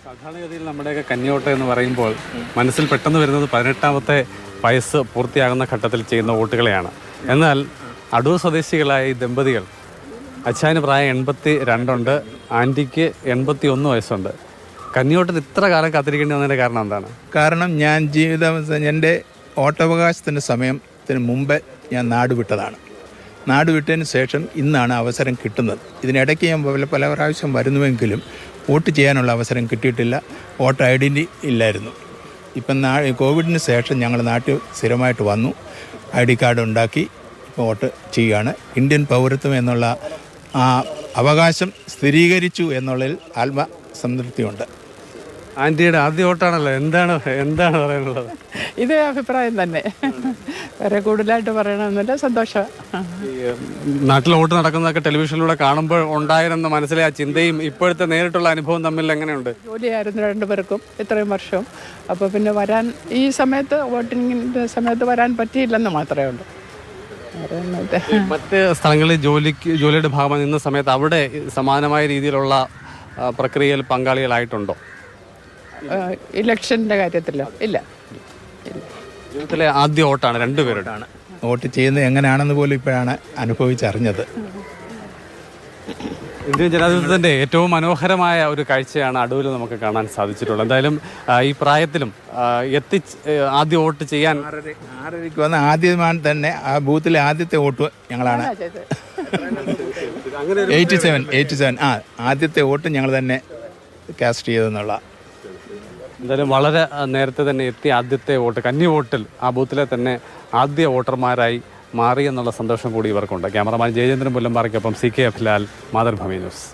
സാധാരണഗതിയിൽ നമ്മുടെയൊക്കെ കന്നിവോട്ട് എന്ന് പറയുമ്പോൾ മനസ്സിൽ പെട്ടെന്ന് വരുന്നത് 18ാമത്തെ വയസ്സ് പൂർത്തിയാകുന്ന ഘട്ടത്തിൽ ചെയ്യുന്ന വോട്ടുകളെയാണ്. എന്നാൽ അടൂർ സ്വദേശികളായ ഈ ദമ്പതികൾ, അച്ഛന് പ്രായം 82 ഉണ്ട്, ആൻറ്റിക്ക് 81 വയസ്സുണ്ട്. കന്നിവോട്ടിന് ഇത്ര കാലം കാത്തിരിക്കേണ്ടി വന്നതിൻ്റെ കാരണം എന്താണ്? കാരണം ഞാൻ എൻ്റെ വോട്ടവകാശത്തിൻ്റെ സമയത്തിന് മുമ്പേ ഞാൻ നാട് വിട്ടതാണ്. നാട് വിട്ടതിന് ശേഷം ഇന്നാണ് അവസരം കിട്ടുന്നത്. ഇതിനിടയ്ക്ക് ഞാൻ പല പ്രാവശ്യം വരുന്നുവെങ്കിലും വോട്ട് ചെയ്യാനുള്ള അവസരം കിട്ടിയിട്ടില്ല. വോട്ടർ ഐഡൻറ്റി ഇല്ലായിരുന്നു. ഇപ്പം കോവിഡിന് ശേഷം ഞങ്ങൾ നാട്ടിൽ സ്ഥിരമായിട്ട് വന്നു, ID കാർഡ് ഉണ്ടാക്കി ഇപ്പോൾ വോട്ട് ചെയ്യുകയാണ്. ഇന്ത്യൻ പൗരത്വം എന്നുള്ള ആ അവകാശം സ്ഥിരീകരിച്ചു എന്നുള്ളതിൽ ആത്മസംതൃപ്തിയുണ്ട്. ആൻറ്റിയുടെ ആദ്യ വോട്ടാണല്ലോ, എന്താണ് പറയാനുള്ളത്? ഇതേ അഭിപ്രായം തന്നെ, വേറെ കൂടുതലായിട്ട് പറയണമെന്നില്ല. സന്തോഷം. നാട്ടിൽ വോട്ട് നടക്കുന്നതൊക്കെ ടെലിവിഷനിലൂടെ കാണുമ്പോൾ ഉണ്ടായിരുന്ന മനസ്സിലെ ആ ചിന്തയും ഇപ്പോഴത്തെ നേരിട്ടുള്ള അനുഭവം തമ്മിൽ എങ്ങനെയുണ്ട്? ജോലിയായിരുന്നു രണ്ടുപേർക്കും ഇത്രയും വർഷം. അപ്പോൾ പിന്നെ വരാൻ ഈ സമയത്ത് വോട്ടിങ്ങിൻ്റെ സമയത്ത് വരാൻ പറ്റിയില്ലെന്ന് മാത്രമേ ഉള്ളൂ. മറ്റ് സ്ഥലങ്ങളിൽ ജോലിയുടെ ഭാഗമായി നിന്ന സമയത്ത് അവിടെ സമാനമായ രീതിയിലുള്ള പ്രക്രിയയിൽ പങ്കാളികളായിട്ടുണ്ടോ? ഇലക്ഷൻ്റെ കാര്യത്തിലോ? ഇല്ല. ജീവിതത്തിലെ ആദ്യ വോട്ടാണ്, രണ്ടുപേരുടെ. വോട്ട് ചെയ്യുന്നത് എങ്ങനെയാണെന്ന് പോലും ഇപ്പോഴാണ് അനുഭവിച്ചറിഞ്ഞത്. ഇന്ത്യൻ ജനാധിപത്യത്തിൻ്റെ ഏറ്റവും മനോഹരമായ ഒരു കാഴ്ചയാണ് അടൂരിൽ നമുക്ക് കാണാൻ സാധിച്ചിട്ടുള്ളത്. എന്തായാലും ഈ പ്രായത്തിലും ആദ്യ വോട്ട് ചെയ്യാൻ 6:30 വന്ന് ആദ്യമായി തന്നെ ആ ബൂത്തിലെ ആദ്യത്തെ വോട്ട് ഞങ്ങളാണ്. 87 ആദ്യത്തെ വോട്ട് ഞങ്ങൾ തന്നെ കാസ്റ്റ് ചെയ്തെന്നുള്ള. എന്തായാലും വളരെ നേരത്തെ തന്നെ എത്തി ആദ്യത്തെ വോട്ട്, കന്നി വോട്ടിൽ ആ ബൂത്തിലെ തന്നെ ആദ്യ വോട്ടർമാരായി മാറി എന്നുള്ള സന്തോഷം കൂടി ഇവർക്കുണ്ട്. ക്യാമറമാൻ ജയചന്ദ്രൻ പുല്ലമ്പാറയ്ക്കൊപ്പം CK അഫ്ലാൽ, മാതൃഭൂമി ന്യൂസ്.